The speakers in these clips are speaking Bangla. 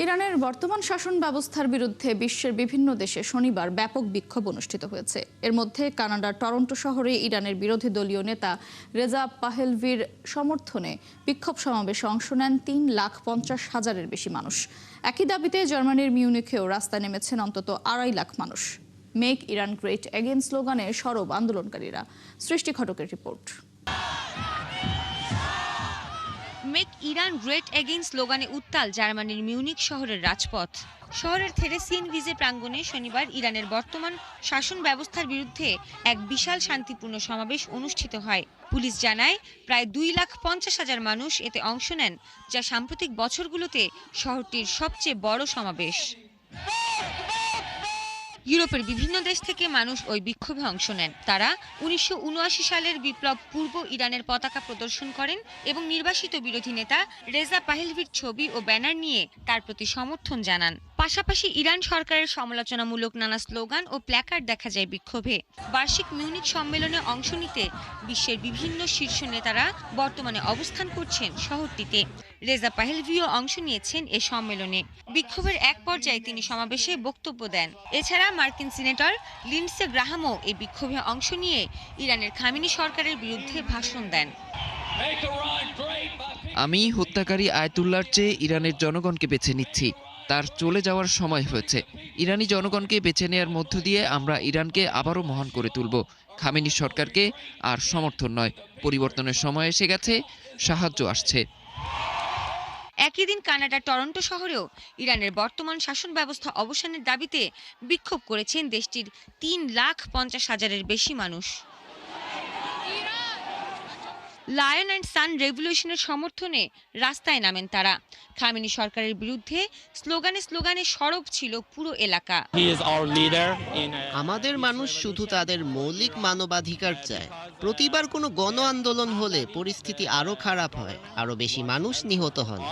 ইরানের বর্তমান শাসন ব্যবস্থার বিরুদ্ধে বিশ্বের বিভিন্ন দেশে শনিবার ব্যাপক বিক্ষোভ অনুষ্ঠিত হয়েছে। এর মধ্যে কানাডার টরন্টো শহরে ইরানের বিরোধী দলীয় নেতা রেজা পাহেলভির সমর্থনে বিক্ষোভ সমাবেশে অংশ নেন 3,50,000-এর বেশি মানুষ। একই দাবিতে জার্মানির মিউনিখেও রাস্তায় নেমেছেন অন্তত 2.5 লাখ মানুষ। মেক ইরান গ্রেট এগেইন স্লোগানে সরব আন্দোলনকারীরা। সৃষ্টি ঘটকের report. Make Iran great again স্লোগানে উত্তাল জার্মানির মিউনিক শহরের রাজপথ। শহরের থেরেসিয়েনভিজে প্রাঙ্গণে শনিবার ইরানের বর্তমান শাসন ব্যবস্থার বিরুদ্ধে এক বিশাল শান্তিপূর্ণ সমাবেশ অনুষ্ঠিত হয়। পুলিশ জানায় প্রায় 2,50,000 মানুষ এতে অংশ নেন, যা সাম্প্রতিক বছরগুলোতে শহরটির সবচেয়ে বড় সমাবেশ। ইউরোপের বিভিন্ন দেশ থেকে মানুষ ওই বিক্ষোভে অংশ নেন। তারা 1979 সালের বিপ্লব পূর্ব ইরানের পতাকা প্রদর্শন করেন এবং নির্বাসিত বিরোধী নেতা রেজা পাহেলভির ছবি ও ব্যানার নিয়ে তার প্রতি সমর্থন জানান। পাশাপাশি ইরান সরকারের সমালোচনামূলক নানা স্লোগান ও প্ল্যাকার্ড দেখা যায় বিক্ষোভে। বার্ষিক মিউনিক সম্মেলনে অংশ নিতে বিশ্বের বিভিন্ন শীর্ষ নেতারা বর্তমানে অবস্থান করছেন শহরটিতে। রেজা পাহেলভিও অংশ নিয়েছেন এ সম্মেলনে। বিক্ষোভের এক পর্যায়ে তিনি সমাবেশে বক্তব্য দেন। এছাড়া মার্কিন সিনেটর লিন্ডসে গ্রাহামও এই বিক্ষোভে অংশ নিয়ে ইরানের খামেনি সরকারের বিরুদ্ধে ভাষণ দেন। আমি হত্যাকারী আয়াতুল্লাহর চেয়ে ইরানের জনগণকে বেছে নিচ্ছি। তার চলে যাওয়ার সময় হয়েছে। ইরানি জনগণকে বেছে নেওয়ার মধ্য দিয়ে আমরা ইরানকে আবারও মহান করে তুলব। খামেনি সরকারকে আর সমর্থন নয়। পরিবর্তনের সময় এসে গেছে, সাহায্য আসছে। একই দিন কানাডার টরন্টো শহরেও ইরানের বর্তমান শাসন ব্যবস্থা অবসানের দাবিতে বিক্ষোভ করেছেন দেশটির 3,50,000-এর বেশি মানুষ। লায়ন অ্যান্ড সান রেভলিউশনের সমর্থনে রাস্তায় নামেন তারা। খামেনি সরকারের বিরুদ্ধে স্লোগানে স্লোগানে সরব ছিল পুরো এলাকা। আমাদের মানুষ শুধু তাদের মৌলিক মানবাধিকার চায়। প্রতিবার কোনো গণ আন্দোলন হলে পরিস্থিতি আরো খারাপ হয়, আরো বেশি মানুষ নিহত হন।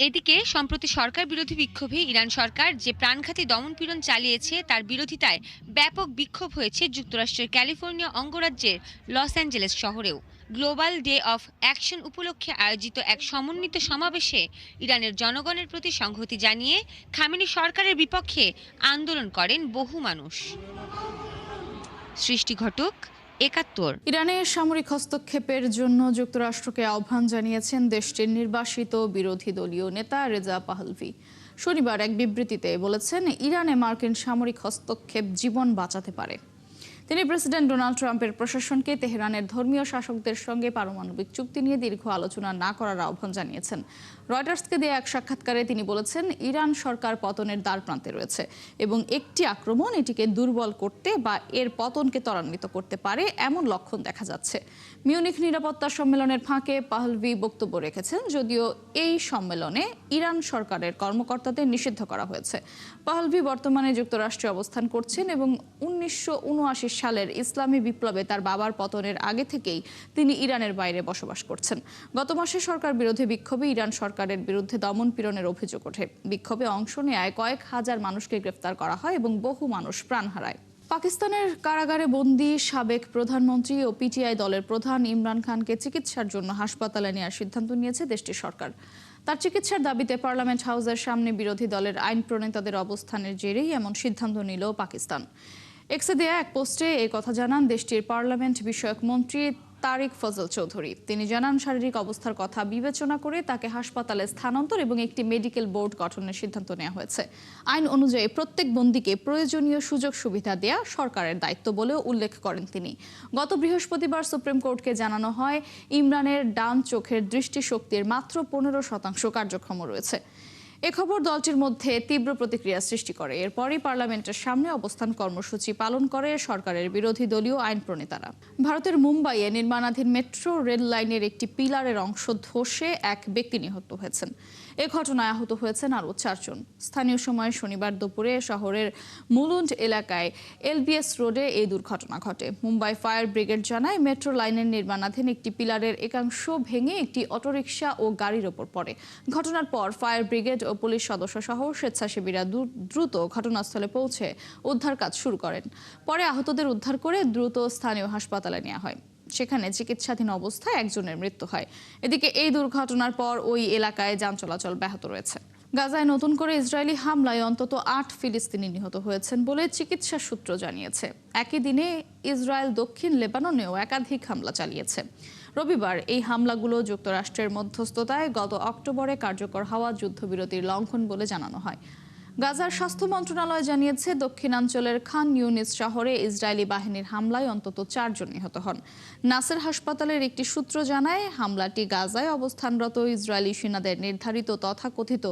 এদিকে সম্প্রতি সরকার বিরোধী বিক্ষোভে ইরান সরকার যে প্রাণঘাতী দমনপীড়ন চালিয়েছে তার বিরোধিতায় ব্যাপক বিক্ষোভ হয়েছে যুক্তরাষ্ট্রের ক্যালিফোর্নিয়া অঙ্গরাজ্যের লস অ্যাঞ্জেলেস শহরেও। গ্লোবাল ডে অফ অ্যাকশন উপলক্ষে আয়োজিত এক সমন্বিত সমাবেশে ইরানের জনগণের প্রতি সংহতি জানিয়ে খামেনি সরকারের বিপক্ষে আন্দোলন করেন বহু মানুষ। সৃষ্টি ঘটক, ৭১। ইরানের সামরিক হস্তক্ষেপের জন্য যুক্তরাষ্ট্রকে আহ্বান জানিয়েছেন দেশটির নির্বাসিত বিরোধী দলীয় নেতা রেজা পাহলভি। শনিবার এক বিবৃতিতে বলেছেন, ইরানে মার্কিন সামরিক হস্তক্ষেপ জীবন বাঁচাতে পারে। তিনি প্রেসিডেন্ট ডোনাল্ড ট্রাম্পের প্রশাসনকে তেহরানের ধর্মীয় শাসকদের সঙ্গে পারমাণবিক চুক্তি নিয়ে দীর্ঘ আলোচনা না করার আহ্বান জানিয়েছেন। রয়টার্সকে দেয়া এক সাক্ষাৎকারে তিনি বলেছেন, ইরান সরকার পতনের দ্বারপ্রান্তে রয়েছে এবং একটি আক্রমণ এটিকে দুর্বল করতে বা এর পতনকে ত্বরান্বিত করতে পারে এমন লক্ষণ দেখা যাচ্ছে। মিউনিখ নিরাপত্তা সম্মেলনের ফাঁকে পাহলভি বক্তব্য রেখেছেন, যদিও এই সম্মেলনে ইরান সরকারের কর্মকর্তাদের নিষিদ্ধ করা হয়েছে। পাহলভি বর্তমানে যুক্তরাষ্ট্রে অবস্থান করছেন এবং 1979 সালের ইসলামী বিপ্লবে তার বাবার পতনের আগে থেকেই তিনি ইরানের বাইরে বসবাস করছেন। গত মাসে সরকার বিরোধী বিক্ষোভে ইরান সরকারের বিরুদ্ধে দমনপীড়নের অভিযোগ ওঠে। বিক্ষোভে অংশ নেয় কয়েক হাজার মানুষকে গ্রেফতার করা হয় এবং বহু মানুষ প্রাণ হারায়। পাকিস্তানের কারাগারে বন্দী সাবেক প্রধানমন্ত্রী ও পিটিআই দলের প্রধান ইমরান খানকে চিকিৎসার জন্য হাসপাতালে নেওয়ার সিদ্ধান্ত নিয়েছে দেশটির সরকার। তার চিকিৎসার দাবিতে পার্লামেন্ট হাউসের সামনে বিরোধী দলের আইন প্রণেতাদের অবস্থানের জেরেই এমন সিদ্ধান্ত নিল পাকিস্তান। এক্সে দেয়া এক পোস্টে এই কথা জানান দেশটির পার্লামেন্ট বিষয়ক মন্ত্রী তারিক ফজল চৌধুরী। তিনি জানান, শারীরিক অবস্থার কথা বিবেচনা করে তাকে হাসপাতালে স্থানান্তর এবং একটি মেডিকেল বোর্ড গঠনের সিদ্ধান্ত নেওয়া হয়েছে। আইন অনুযায়ী প্রত্যেক বন্দীকে প্রয়োজনীয় সুযোগ সুবিধা দেয়া সরকারের দায়িত্ব বলেও উল্লেখ করেন তিনি। গত বৃহস্পতিবার সুপ্রিম কোর্টকে জানানো হয়, ইমরানের ডান চোখের দৃষ্টিশক্তির মাত্র 15% কার্যক্ষম রয়েছে। এ খবর দলটির মধ্যে তীব্র প্রতিক্রিয়া সৃষ্টি করে। এরপরই পার্লামেন্টের সামনে অবস্থান কর্মসূচি পালন করে সরকারের বিরোধী দলীয় আইন প্রণেতারা। ভারতের মুম্বাইয়ে নির্মাণাধীন মেট্রো রেল লাইনের একটি পিলারের অংশ ধসে এক ব্যক্তি নিহত হয়েছেন। এ ঘটনায় আহত হয়েছেন আরও 4 জন। স্থানীয় সময় শনিবার দুপুরে শহরের মুলুন্ড এলাকায় এলবিএস রোডে এই দুর্ঘটনা ঘটে। মুম্বাই ফায়ার ব্রিগেড জানায়, মেট্রো লাইনের নির্মাণাধীন একটি পিলারের একাংশ ভেঙে একটি অটোরিকশা ও গাড়ির ওপর পড়ে। ঘটনার পর ফায়ার ব্রিগেড ও পুলিশ সদস্য সহ স্বেচ্ছাসেবীরা দ্রুত ঘটনাস্থলে পৌঁছে উদ্ধার কাজ শুরু করেন। পরে আহতদের উদ্ধার করে দ্রুত স্থানীয় হাসপাতালে নেওয়া হয়। সেখানে চিকিৎসাধীন অবস্থায় একজনের মৃত্যু হয়। এদিকে এই দুর্ঘটনার পর ওই এলাকায় যান চলাচল ব্যাহত রয়েছে। গাজায় নতুন করে ইসরায়েলি হামলায় অন্তত 8 ফিলিস্তিনি নিহত হয়েছেন বলে চিকিৎসা সূত্র জানিয়েছে। একই দিনে ইসরায়েল দক্ষিণ লেবাননেও একাধিক হামলা চালিয়েছে। রবিবার এই হামলাগুলো যুক্তরাষ্ট্রের মধ্যস্থতায় গত অক্টোবরে কার্যকর হওয়া যুদ্ধবিরতির লঙ্ঘন বলে জানানো হয়। গাজার স্বাস্থ্য মন্ত্রণালয় জানিয়েছে, দক্ষিণাঞ্চলের খান ইউনিস শহরে ইসরায়েলি বাহিনীর হামলায় অন্তত 4 জন নিহত হন। নাসের হাসপাতালের একটি সূত্র জানায়, হামলাটি গাজায় অবস্থানরত ইসরায়েলি সেনাদের নির্ধারিত তথাকথিত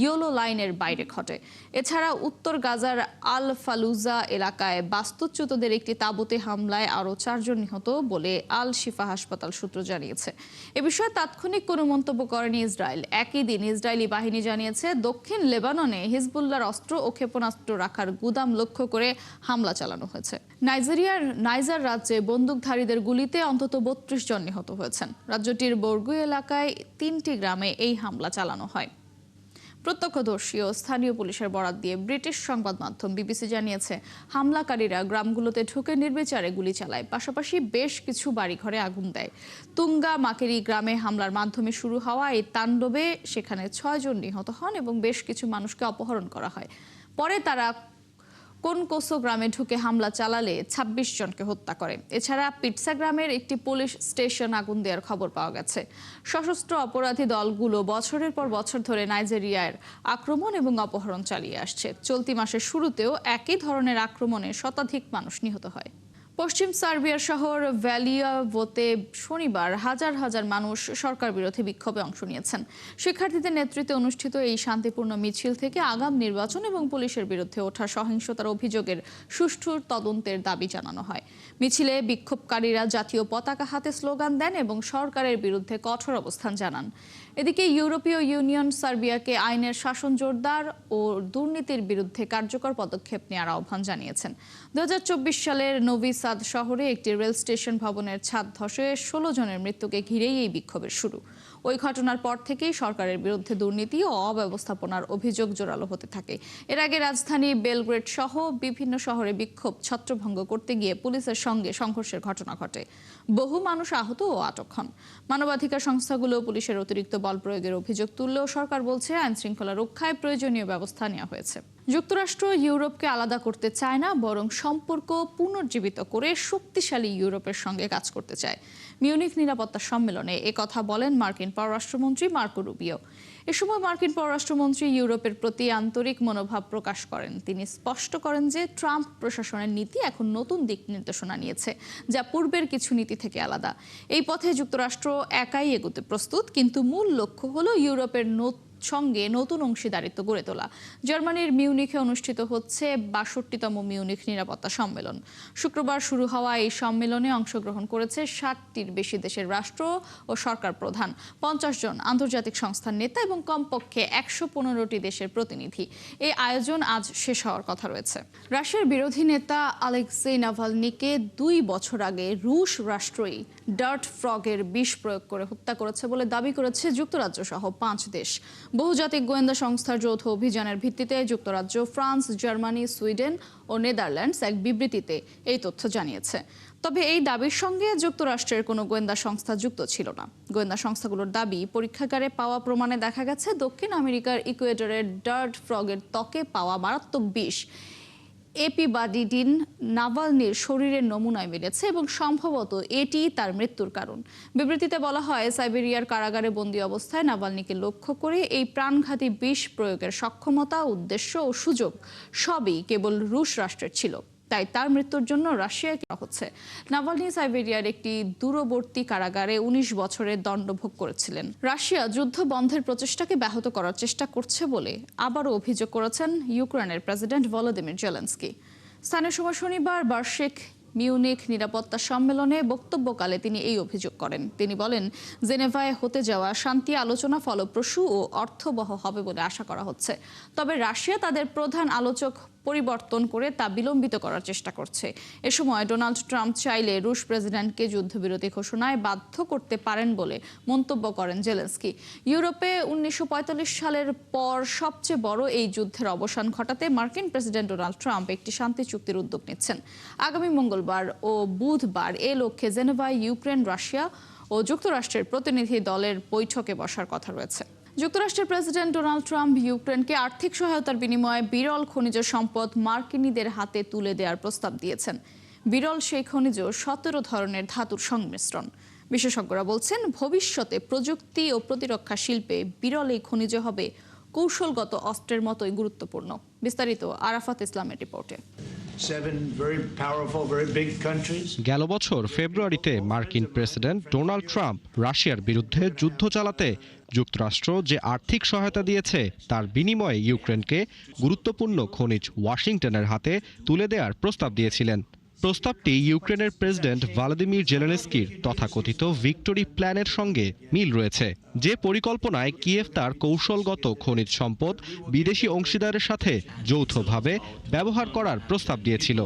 ইয়েলো লাইনের বাইরে ঘটে। এছাড়া উত্তর গাজার আল ফালুজা এলাকায় বাস্তুচ্যুতদের একটি তাঁবুতে হামলায় আরও 4 জন নিহত বলে আল শিফা হাসপাতাল সূত্র জানিয়েছে। এ বিষয়ে তাৎক্ষণিক কোনো মন্তব্য করেনি ইসরায়েল। একই দিন ইসরায়েলি বাহিনী জানিয়েছে, দক্ষিণ লেবাননে হিজবুল্লাহর অস্ত্র ও ক্ষেপণাস্ত্র রাখার গুদাম লক্ষ্য করে হামলা চালানো হয়েছে। নাইজেরিয়ার নাইজার রাজ্যে বন্দুকধারীদের গুলিতে অন্তত 32 জন নিহত হয়েছেন। রাজ্যটির বর্গু এলাকায় 3টি গ্রামে এই হামলা চালানো হয়। প্রত্যক্ষদর্শী ও স্থানীয় পুলিশের বরাত দিয়ে ব্রিটিশ সংবাদ মাধ্যম বিবিসি জানিয়েছে, হামলাকারীরা গ্রামগুলোতে ঢুকে নির্বিচারে গুলি চালায়, পাশাপাশি বেশ কিছু বাড়িঘরে আগুন দেয়। তুঙ্গা মাকেরি গ্রামে হামলার মাধ্যমে শুরু হওয়া এই তাণ্ডবে সেখানে 6 জন নিহত হন এবং বেশ কিছু মানুষকে অপহরণ করা হয়। পরে তারা কোনকোসো গ্রামে ঢুকে হামলা চালালে 26 জনকে হত্যা করে। এছাড়া পিটসা গ্রামের একটি পুলিশ স্টেশন আগুন দেওয়ার খবর পাওয়া গেছে। সশস্ত্র অপরাধী দলগুলো বছরের পর বছর ধরে নাইজেরিয়ার আক্রমণ এবং অপহরণ চালিয়ে আসছে। চলতি মাসের শুরুতেও একই ধরনের আক্রমণে শতাধিক মানুষ নিহত হয়। পশ্চিম সার্বিয়ার শহর ভ্যালিয়াভোতে শনিবার হাজার হাজার মানুষ সরকার বিরোধী বিক্ষোভে অংশ নিয়েছেন। শিক্ষার্থীদের নেতৃত্বে অনুষ্ঠিত এই শান্তিপূর্ণ মিছিল থেকে আগাম নির্বাচন এবং পুলিশের বিরুদ্ধে ওঠা সহিংসতার অভিযোগের সুষ্ঠু তদন্তের দাবি জানানো হয়। মিছিলে বিক্ষোভকারীরা জাতীয় পতাকা হাতে স্লোগান দেন এবং সরকারের বিরুদ্ধে কঠোর অবস্থান জানান। এদিকে ইউরোপীয় ইউনিয়ন সার্বিয়াকে আইনের শাসন জোরদার ও দুর্নীতির বিরুদ্ধে কার্যকর পদক্ষেপ নেওয়ার আহ্বান জানিয়েছেন। 2024 সালের নোভি সাদ শহরে একটি রেল স্টেশন ভবনের ছাদ ধসে 16 জনের মৃত্যুকে ঘিরেই এই বিক্ষোভের শুরু। ওই ঘটনার পর থেকেই সরকারের বিরুদ্ধে দুর্নীতি ও অব্যবস্থাপনার অভিযোগ জোরালো হতে থাকে। এর আগে রাজধানী বেলগ্রেড সহ বিভিন্ন শহরে বিক্ষোভ ছত্রভঙ্গ করতে গিয়ে পুলিশের সঙ্গে সংঘর্ষের ঘটনা ঘটে। বহু মানুষ আহত ও আটক হন। মানবাধিকার সংস্থাগুলো পুলিশের অতিরিক্ত বল প্রয়োগের অভিযোগ তুললেও সরকার বলছে, আইন শৃঙ্খলা রক্ষায় প্রয়োজনীয় ব্যবস্থা নেওয়া হয়েছে। যুক্তরাষ্ট্র ইউরোপকে আলাদা করতে চায় না, বরং সম্পর্ক পুনর্জীবিত করে শক্তিশালী ইউরোপের সঙ্গে কাজ করতে চায়। মিউনিখ নিরাপত্তা সম্মেলনে একথা বলেন মার্কিন পররাষ্ট্রমন্ত্রী মার্কো রুবিও। এ সময় মার্কিন পররাষ্ট্রমন্ত্রী ইউরোপের প্রতি আন্তরিক মনোভাব প্রকাশ করেন। তিনি স্পষ্ট করেন যে ট্রাম্প প্রশাসনের নীতি এখন নতুন দিক নির্দেশনা নিয়েছে, যা পূর্বের কিছু নীতি থেকে আলাদা। এই পথে যুক্তরাষ্ট্র একাই এগোতে প্রস্তুত, কিন্তু মূল লক্ষ্য হলো ইউরোপের সঙ্গে নতুন অংশীদারিত্ব গড়ে তোলা। জার্মানির মিউনিখে অনুষ্ঠিত হচ্ছে 62তম মিউনিখ নিরাপত্তা সম্মেলন। শুক্রবার শুরু হওয়া এই সম্মেলনে অংশগ্রহণ করেছে 60টির বেশি দেশের রাষ্ট্র ও সরকার প্রধান, 50 জন আন্তর্জাতিক সংস্থার নেতা এবং কমপক্ষে 115টি দেশের প্রতিনিধি। এই আয়োজন আজ শেষ হওয়ার কথা রয়েছে। রাশিয়ার বিরোধী নেতা আলেক্সেই নাভালনিকে 2 বছর আগে রুশ রাষ্ট্রই ডার্ট ফ্রগের বিষ প্রয়োগ করে হত্যা করেছে বলে দাবি করেছে যুক্তরাজ্য সহ 5 দেশ। বহুজাতিক গোয়েন্দা সংস্থার যৌথ অভিযানের ভিত্তিতে যুক্তরাজ্য, ফ্রান্স, জার্মানি, সুইডেন ও নেদারল্যান্ডস এক বিবৃতিতে এই তথ্য জানিয়েছে। তবে এই দাবির সঙ্গে যুক্তরাষ্ট্রের কোনো গোয়েন্দা সংস্থা যুক্ত ছিল না। গোয়েন্দা সংস্থাগুলোর দাবি, পরীক্ষাগারে পাওয়া প্রমাণে দেখা গেছে দক্ষিণ আমেরিকার ইকুয়েডরের ডার্ট ফ্রগের ত্বকে পাওয়া মারাত্মক বিষ এপিবাডিডিন নাভালনির শরীরের নমুনায় মিলেছে এবং সম্ভবত এটি তার মৃত্যুর কারণ। বিবৃতিতে বলা হয়, সাইবেরিয়ার কারাগারে বন্দী অবস্থায় নাভালনিকে লক্ষ্য করে এই প্রাণঘাতী বিষ প্রয়োগের সক্ষমতা, উদ্দেশ্য ও সুযোগ সবই কেবল রুশ রাষ্ট্রের ছিল। তাই তার মৃত্যুর জন্য রাশিয়াকে হচ্ছে। নাভালনি সাইবেরিয়ার একটি দূরবর্তী কারাগারে 19 বছরের দণ্ড ভোগ করেছিলেন। রাশিয়া যুদ্ধ বন্ধের প্রচেষ্টাকে ব্যাহত করার চেষ্টা করছে বলে আবারও অভিযোগ করেছেন ইউক্রেনের প্রেসিডেন্ট ভলোদিমির জেলেনস্কি। স্থানীয় সময় শনিবার বার্ষিক মিউনিখ নিরাপত্তা সম্মেলনে বক্তব্যকালে তিনি এই অভিযোগ করেন। তিনি বলেন, জেনেভায় হতে যাওয়া শান্তি আলোচনা ফলপ্রসূ ও অর্থবহ হবে বলে আশা করা হচ্ছে। তবে রাশিয়া তাদের প্রধান আলোচক পরিবর্তন করে তা বিলম্বিত করার চেষ্টা করছে। এ সময় ডোনাল্ড ট্রাম্প চাইলে রুশ প্রেসিডেন্টকে যুদ্ধবিরতি ঘোষণায় বাধ্য করতে পারেন বলে মন্তব্য করেন জেলেনস্কি। ইউরোপে 1945 সালের পর সবচেয়ে বড় এই যুদ্ধের অবসান ঘটাতে মার্কিন প্রেসিডেন্ট ডোনাল্ড ট্রাম্প একটি শান্তি চুক্তির উদ্যোগ নিচ্ছেন। আগামী মঙ্গলবার ও বুধবার এ লক্ষ্যে জেনেভায় ইউক্রেন, রাশিয়া ও যুক্তরাষ্ট্রের প্রতিনিধি দলের বৈঠকে বসার কথা রয়েছে। যুক্তরাষ্ট্রের প্রেসিডেন্ট ডোনাল্ড ট্রাম্প ইউক্রেনকে আর্থিক সহায়তার বিনিময়ে বিরল খনিজ সম্পদ মার্কিনীদের হাতে তুলে দেওয়ার প্রস্তাব দিয়েছেন। বিরল সেই খনিজ 17 ধরনের ধাতুর সংমিশ্রণ। বিশেষজ্ঞরা বলছেন, ভবিষ্যতে প্রযুক্তি ও প্রতিরক্ষা শিল্পে বিরল এই খনিজ হবে কৌশলগত অস্ত্রের মতোই গুরুত্বপূর্ণ। বিস্তারিত আরাফাত ইসলামের রিপোর্টে। গেল বছর ফেব্রুয়ারিতে মার্কিন প্রেসিডেন্ট ডোনাল্ড ট্রাম্প রাশিয়ার বিরুদ্ধে যুদ্ধ চালাতে যুক্তরাষ্ট্র যে আর্থিক সহায়তা দিয়েছে তার বিনিময়ে ইউক্রেনকে গুরুত্বপূর্ণ খনিজ ওয়াশিংটনের হাতে তুলে দেওয়ার প্রস্তাব দিয়েছিলেন। প্রস্তাবটি ইউক্রেনের প্রেসিডেন্ট ভলোদিমির জেলেনস্কির তথাকথিত ভিক্টোরি প্ল্যানের সঙ্গে মিল রয়েছে, যে পরিকল্পনায় কিয়েভ তার কৌশলগত খনিজ সম্পদ বিদেশি অংশীদারের সাথে যৌথভাবে ব্যবহার করার প্রস্তাব দিয়েছিল।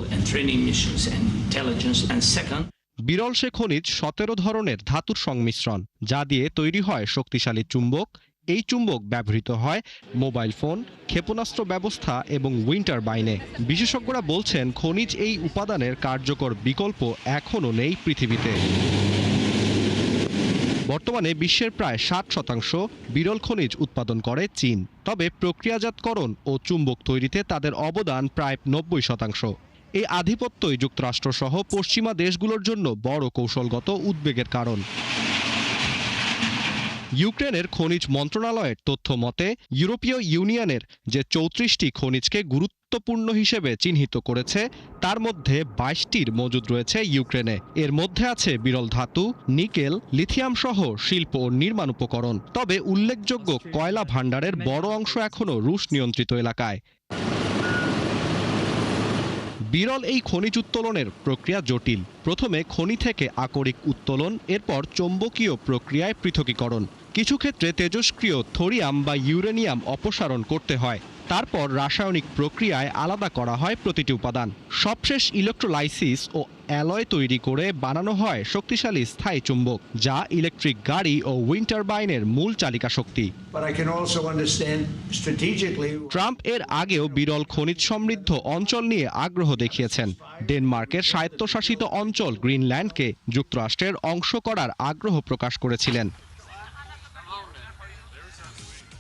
বিরল সে খনিজ 17 ধরনের ধাতুর সংমিশ্রণ, যা দিয়ে তৈরি হয় শক্তিশালী চুম্বক। এই চুম্বক ব্যবহৃত হয় মোবাইল ফোন, ক্ষেপণাস্ত্র ব্যবস্থা এবং উইন্ড টারবাইনে। বিশেষজ্ঞরা বলছেন, খনিজ এই উপাদানের কার্যকর বিকল্প এখনও নেই পৃথিবীতে। বর্তমানে বিশ্বের প্রায় 60% বিরল খনিজ উৎপাদন করে চীন। তবে প্রক্রিয়াজাতকরণ ও চুম্বক তৈরিতে তাদের অবদান প্রায় 90%। এই আধিপত্যই যুক্তরাষ্ট্রসহ পশ্চিমা দেশগুলোর জন্য বড় কৌশলগত উদ্বেগের কারণ। ইউক্রেনের খনিজ মন্ত্রণালয়ের তথ্য মতে, ইউরোপীয় ইউনিয়নের যে 34টি খনিজকে গুরুত্বপূর্ণ হিসেবে চিহ্নিত করেছে, তার মধ্যে 22টির মজুদ রয়েছে ইউক্রেনে। এর মধ্যে আছে বিরল ধাতু, নিকেল, লিথিয়াম সহ শিল্প ও নির্মাণ উপকরণ। তবে উল্লেখযোগ্য কয়লা ভাণ্ডারের বড় অংশ এখনও রুশ নিয়ন্ত্রিত এলাকায়। বিরল এই খনিজ উত্তোলনের প্রক্রিয়া জটিল। প্রথমে খনি থেকে আকরিক উত্তোলন, এরপর চৌম্বকীয় প্রক্রিয়ায় পৃথকীকরণ। কিছু ক্ষেত্রে তেজস্ক্রিয় থোরিয়াম বা ইউরেনিয়াম অপসারণ করতে হয়। তারপর রাসায়নিক প্রক্রিয়ায় আলাদা করা হয় প্রতিটি উপাদান। সবশেষ ইলেকট্রোলাইসিস ও অ্যালয় তৈরি করে বানানো হয় শক্তিশালী স্থায়ী চুম্বক, যা ইলেকট্রিক গাড়ি ও উইন্ড টারবাইনের মূল চালিকা শক্তি। ট্রাম্প এর আগেও বিরল খনিজ সমৃদ্ধ অঞ্চল নিয়ে আগ্রহ দেখিয়েছেন। ডেনমার্কের স্বায়ত্তশাসিত অঞ্চল গ্রিনল্যান্ডকে যুক্তরাষ্ট্রের অংশ করার আগ্রহ প্রকাশ করেছিলেন।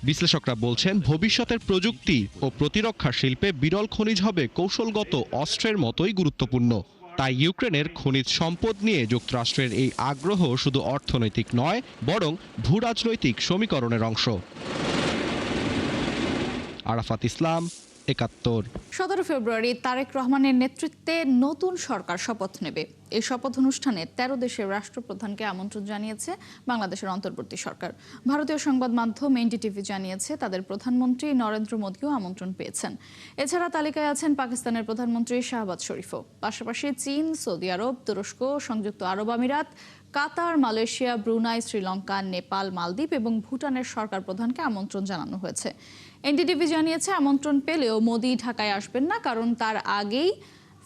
বিশ্লেষকরা বলছেন, ভবিষ্যতের প্রযুক্তি ও প্রতিরক্ষা শিল্পে বিরল খনিজ হবে কৌশলগত অস্ত্রের মতোই গুরুত্বপূর্ণ। তাই ইউক্রেনের খনিজ সম্পদ নিয়ে যুক্তরাষ্ট্রের এই আগ্রহ শুধু অর্থনৈতিক নয়, বরং ভূরাজনৈতিক সমীকরণের অংশ। আরাফাত ইসলাম, ৭১। 17 ফেব্রুয়ারি তারেক রহমানের নেতৃত্বে নতুন সরকার শপথ নেবে। এই শপথ অনুষ্ঠানে 13 দেশের রাষ্ট্রপ্রধানকে আমন্ত্রণ জানিয়েছে বাংলাদেশের অন্তর্বর্তী সরকার। ভারতীয় সংবাদ মাধ্যম এনডিটিভি জানিয়েছে, তাদের প্রধানমন্ত্রী নরেন্দ্র মোদীও আমন্ত্রণ পেয়েছেন। এছাড়া তালিকায় আছেন পাকিস্তানের প্রধানমন্ত্রী শাহবাজ শরীফও। পাশাপাশি চীন, সৌদি আরব, তুরস্ক, সংযুক্ত আরব আমিরাত, কাতার, মালয়েশিয়া, ব্রুনাই, শ্রীলঙ্কা, নেপাল, মালদ্বীপ এবং ভুটানের সরকার প্রধানকে আমন্ত্রণ জানানো হয়েছে। এনডিটিভি জানিয়েছে, আমন্ত্রণ পেলেও মোদি ঢাকায় আসবেন না, কারণ তার আগেই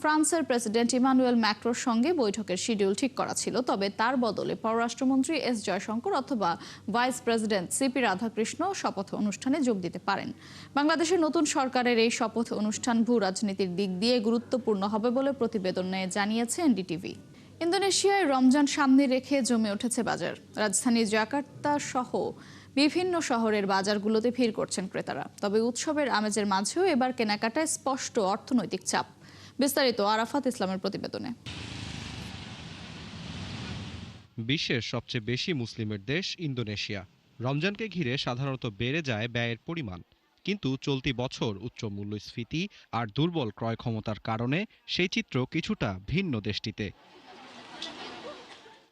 ফ্রান্সের প্রেসিডেন্ট ইমানুয়েল ম্যাক্রোর সঙ্গে বৈঠকের শিডিউল ঠিক করা ছিল। তবে তার বদলে পররাষ্ট্রমন্ত্রী এস জয়শঙ্কর অথবা ভাইস প্রেসিডেন্ট সিপি রাধাকৃষ্ণ শপথ অনুষ্ঠানে যোগ দিতে পারেন। বাংলাদেশের নতুন সরকারের এই শপথ অনুষ্ঠান ভূ রাজনীতির দিক দিয়ে গুরুত্বপূর্ণ হবে বলে প্রতিবেদনে জানিয়েছে এনডিটিভি। ইন্দোনেশিয়ায় রমজান সামনে রেখে জমে উঠেছে বাজার। রাজধানী জাকার্তা সহ বিভিন্ন শহরের বাজারগুলোতে ভিড় করছেন ক্রেতারা। তবে উৎসবের আমেজের মাঝেও এবার কেনাকাটায় স্পষ্ট অর্থনৈতিক চাপ। বিস্তারিত আরাফাত ইসলামের প্রতিবেদনে। বিশ্বের সবচেয়ে বেশি মুসলিমের দেশ ইন্দোনেশিয়া। রমজানকে ঘিরে সাধারণত বেড়ে যায় ব্যয়ের পরিমাণ, কিন্তু চলতি বছর উচ্চ মূল্যস্ফীতি আর দুর্বল ক্রয় ক্ষমতার কারণে সেই চিত্র কিছুটা ভিন্ন দেশটিতে।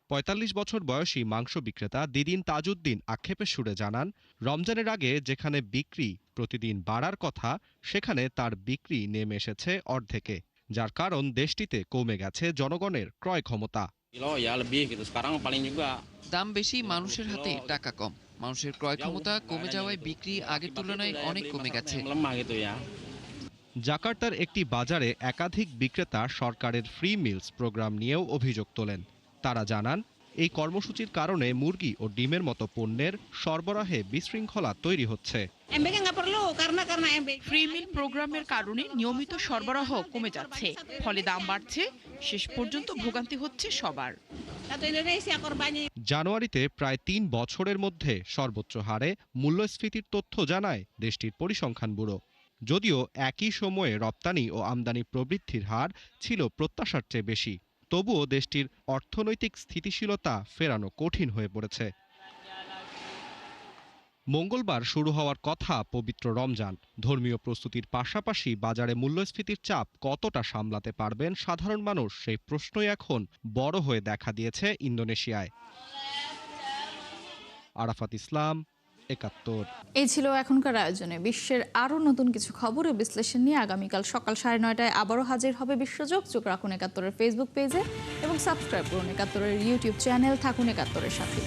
৪৫ বছর বয়সী মাংস বিক্রেতা দিদিন তাজউদ্দিন আক্ষেপের সুরে জানান, রমজানের আগে যেখানে বিক্রি প্রতিদিন বাড়ার কথা, সেখানে তার বিক্রি নেমে এসেছে অর্ধেকে, যার কারণ দেশটিতে কমে গেছে জনগণের ক্রয় ক্ষমতা। দাম বেশি, মানুষের হাতে টাকা কম। মানুষের ক্রয় ক্ষমতা কমে যাওয়ায় বিক্রি আগের তুলনায় অনেক কমে গেছে। জাকার্তার একটি বাজারে একাধিক বিক্রেতা সরকারের ফ্রি মিলস প্রোগ্রাম নিয়েও অভিযোগ তোলেন। তারা জানান, এই কর্মসূচির কারণে মুরগি ও ডিমের মতো পণ্যের সরবরাহে বিশৃঙ্খলা তৈরি হচ্ছে। ফ্রি মিল প্রোগ্রামের কারণে নিয়মিত সরবরাহ কমে যাচ্ছে, ফলে দাম বাড়ছে, শেষ পর্যন্ত ভোগান্তি হচ্ছে সবার। জানুয়ারিতে প্রায় ৩ বছরের মধ্যে সর্বোচ্চ হারে মূল্যস্ফীতির তথ্য জানায় দেশটির পরিসংখ্যান ব্যুরো। যদিও একই সময়ে রপ্তানি ও আমদানি প্রবৃদ্ধির হার ছিল প্রত্যাশার চেয়ে বেশি, তবুও দেশটির অর্থনৈতিক স্থিতিশীলতা ফেরানো কঠিন হয়ে পড়েছে। মঙ্গলবার শুরু হওয়ার কথা পবিত্র রমজান। ধর্মীয় প্রস্তুতির পাশাপাশি বাজারে মূল্যস্ফীতির চাপ কতটা সামলাতে পারবেন সাধারণ মানুষ, সেই প্রশ্নই এখন বড় হয়ে দেখা দিয়েছে ইন্দোনেশিয়ায়। আরাফাত ইসলাম, ৭১। এই ছিল এখনকার আয়োজনে। বিশ্বের আরও নতুন কিছু খবর ও বিশ্লেষণ নিয়ে আগামীকাল সকাল ৯:৩০টায় আবারও হাজির হবে বিশ্বযোগ। চোখ রাখুন ৭১-এর ফেসবুক পেজে এবং সাবস্ক্রাইব করুন ৭১-এর ইউটিউব চ্যানেল। থাকুন ৭১-এর সাথে।